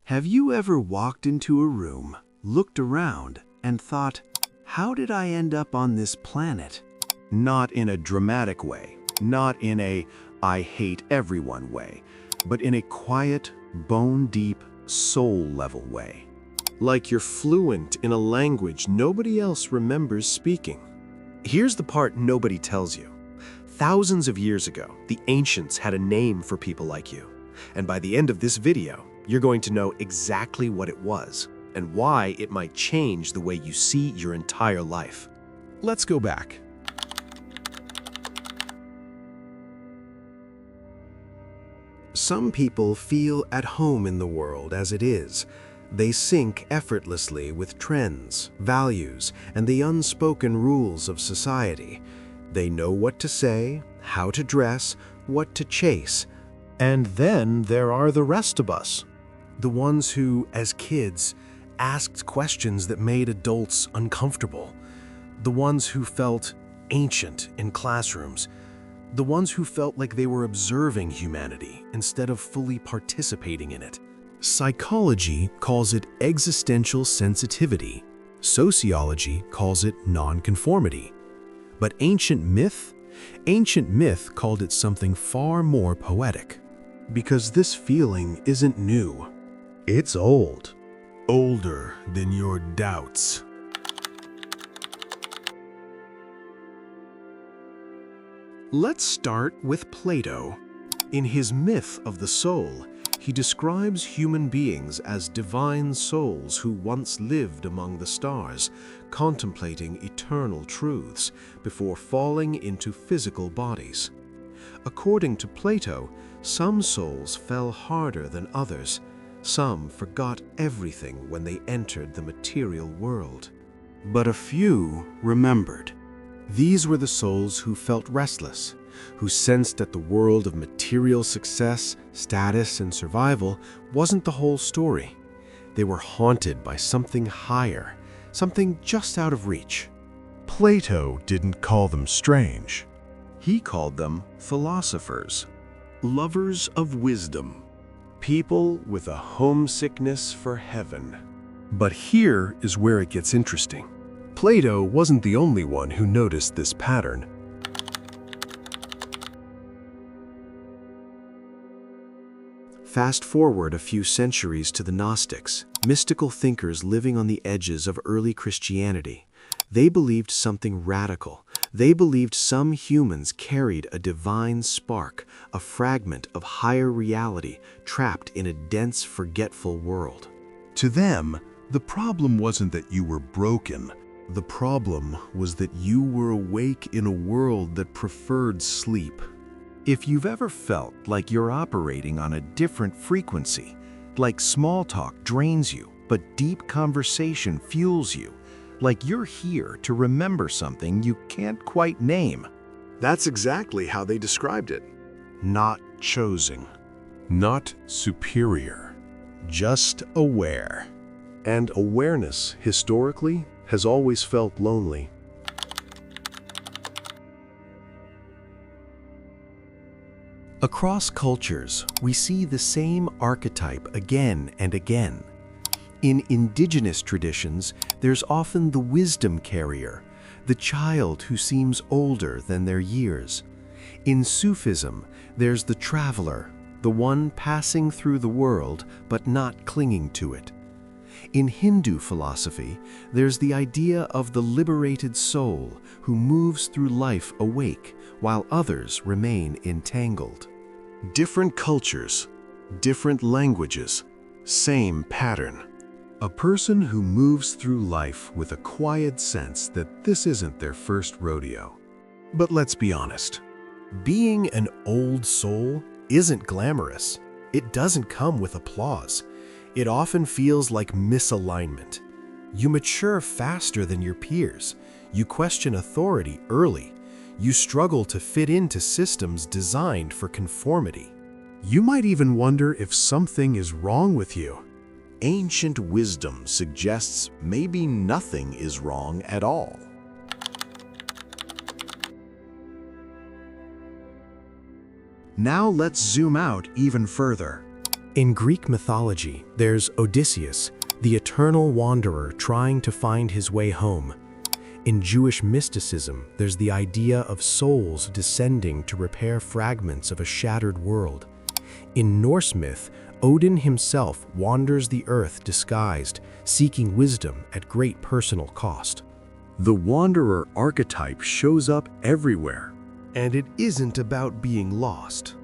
Have you ever walked into a room, looked around, and thought, how did I end up on this planet? Not in a dramatic way, not in a I hate everyone way, but in a quiet, bone-deep, soul-level way. Like you're fluent in a language nobody else remembers speaking. Here's the part nobody tells you. Thousands of years ago, the ancients had a name for people like you. And by the end of this video, you're going to know exactly what it was and why it might change the way you see your entire life. Let's go back. Some people feel at home in the world as it is. They sync effortlessly with trends, values, and the unspoken rules of society. They know what to say, how to dress, what to chase. And then there are the rest of us. The ones who, as kids, asked questions that made adults uncomfortable. The ones who felt ancient in classrooms. The ones who felt like they were observing humanity instead of fully participating in it. Psychology calls it existential sensitivity. Sociology calls it nonconformity. But ancient myth called it something far more poetic. Because this feeling isn't new. It's old. Older than your doubts. Let's start with Plato. In his myth of the soul, he describes human beings as divine souls who once lived among the stars, contemplating eternal truths before falling into physical bodies. According to Plato, some souls fell harder than others. Some forgot everything when they entered the material world. But a few remembered. These were the souls who felt restless, who sensed that the world of material success, status, and survival wasn't the whole story. They were haunted by something higher, something just out of reach. Plato didn't call them strange. He called them philosophers, lovers of wisdom, people with a homesickness for heaven. But here is where it gets interesting. Plato wasn't the only one who noticed this pattern. Fast forward a few centuries to the Gnostics, mystical thinkers living on the edges of early Christianity. They believed something radical. They believed some humans carried a divine spark, a fragment of higher reality trapped in a dense, forgetful world. To them, the problem wasn't that you were broken. The problem was that you were awake in a world that preferred sleep. If you've ever felt like you're operating on a different frequency, like small talk drains you, but deep conversation fuels you, like you're here to remember something you can't quite name. That's exactly how they described it. Not chosen. Not superior. Just aware. And awareness, historically, has always felt lonely. Across cultures, we see the same archetype again and again. In indigenous traditions, there's often the wisdom carrier, the child who seems older than their years. In Sufism, there's the traveler, the one passing through the world but not clinging to it. In Hindu philosophy, there's the idea of the liberated soul who moves through life awake while others remain entangled. Different cultures, different languages, same pattern. A person who moves through life with a quiet sense that this isn't their first rodeo. But let's be honest, being an old soul isn't glamorous. It doesn't come with applause. It often feels like misalignment. You mature faster than your peers. You question authority early. You struggle to fit into systems designed for conformity. You might even wonder if something is wrong with you. Ancient wisdom suggests maybe nothing is wrong at all. Now let's zoom out even further. In Greek mythology, there's Odysseus, the eternal wanderer trying to find his way home. In Jewish mysticism, there's the idea of souls descending to repair fragments of a shattered world. In Norse myth, Odin himself wanders the earth disguised, seeking wisdom at great personal cost. The wanderer archetype shows up everywhere. And it isn't about being lost.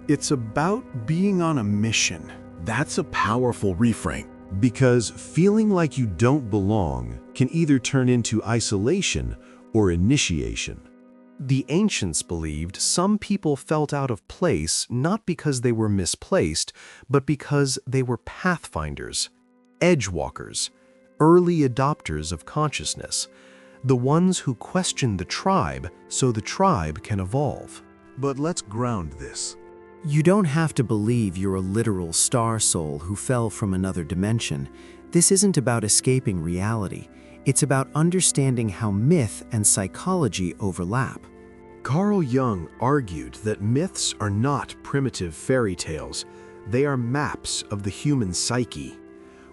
It's about being on a mission. That's a powerful reframe, because feeling like you don't belong can either turn into isolation or initiation. The ancients believed some people felt out of place not because they were misplaced, but because they were pathfinders, edgewalkers, early adopters of consciousness, the ones who question the tribe so the tribe can evolve. But let's ground this. You don't have to believe you're a literal star soul who fell from another dimension. This isn't about escaping reality. It's about understanding how myth and psychology overlap. Carl Jung argued that myths are not primitive fairy tales. They are maps of the human psyche.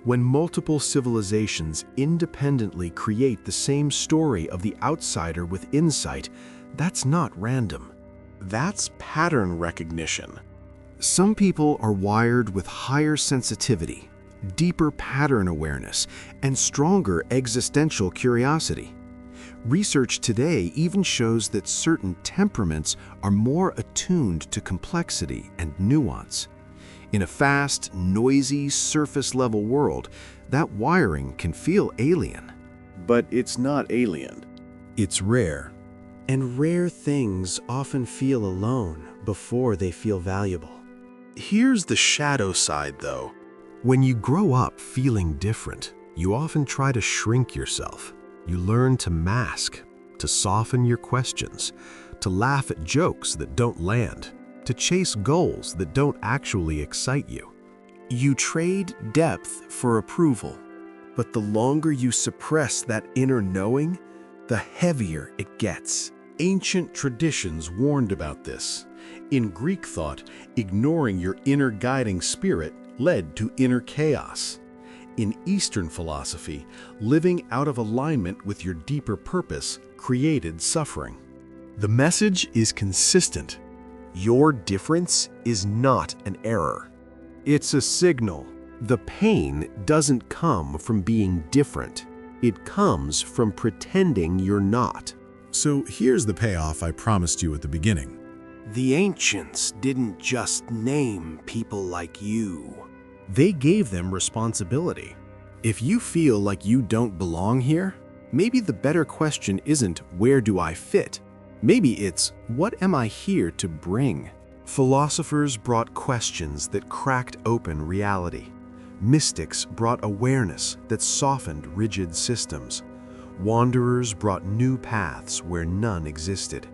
When multiple civilizations independently create the same story of the outsider with insight, that's not random. That's pattern recognition. Some people are wired with higher sensitivity, deeper pattern awareness, and stronger existential curiosity. Research today even shows that certain temperaments are more attuned to complexity and nuance. In a fast, noisy, surface-level world, that wiring can feel alien. But it's not alien. It's rare. And rare things often feel alone before they feel valuable. Here's the shadow side, though. When you grow up feeling different, you often try to shrink yourself. You learn to mask, to soften your questions, to laugh at jokes that don't land, to chase goals that don't actually excite you. You trade depth for approval, but the longer you suppress that inner knowing, the heavier it gets. Ancient traditions warned about this. In Greek thought, ignoring your inner guiding spirit led to inner chaos. In Eastern philosophy, living out of alignment with your deeper purpose created suffering. The message is consistent. Your difference is not an error. It's a signal. The pain doesn't come from being different. It comes from pretending you're not. So here's the payoff I promised you at the beginning. The ancients didn't just name people like you. They gave them responsibility. If you feel like you don't belong here, maybe the better question isn't, where do I fit? Maybe it's, what am I here to bring? Philosophers brought questions that cracked open reality. Mystics brought awareness that softened rigid systems. Wanderers brought new paths where none existed.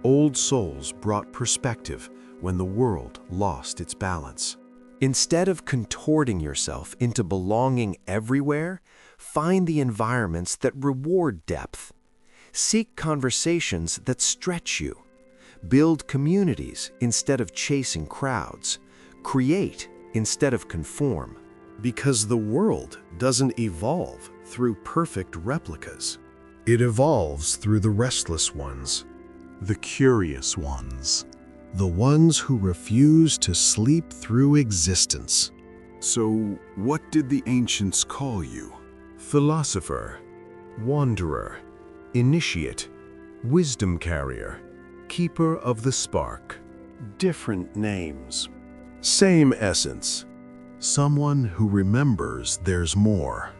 Old souls brought perspective when the world lost its balance. Instead of contorting yourself into belonging everywhere, find the environments that reward depth. Seek conversations that stretch you. Build communities instead of chasing crowds. Create instead of conform. Because the world doesn't evolve through perfect replicas. It evolves through the restless ones, the curious ones, the ones who refuse to sleep through existence. So what did the ancients call you? Philosopher, wanderer, initiate, wisdom carrier, keeper of the spark. Different names. Same essence. Someone who remembers there's more.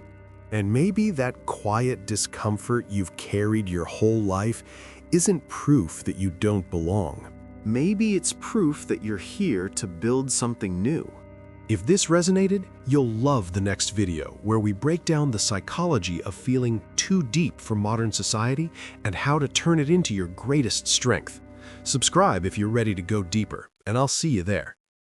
And maybe that quiet discomfort you've carried your whole life isn't proof that you don't belong. Maybe it's proof that you're here to build something new. If this resonated, you'll love the next video where we break down the psychology of feeling too deep for modern society and how to turn it into your greatest strength. Subscribe if you're ready to go deeper, and I'll see you there.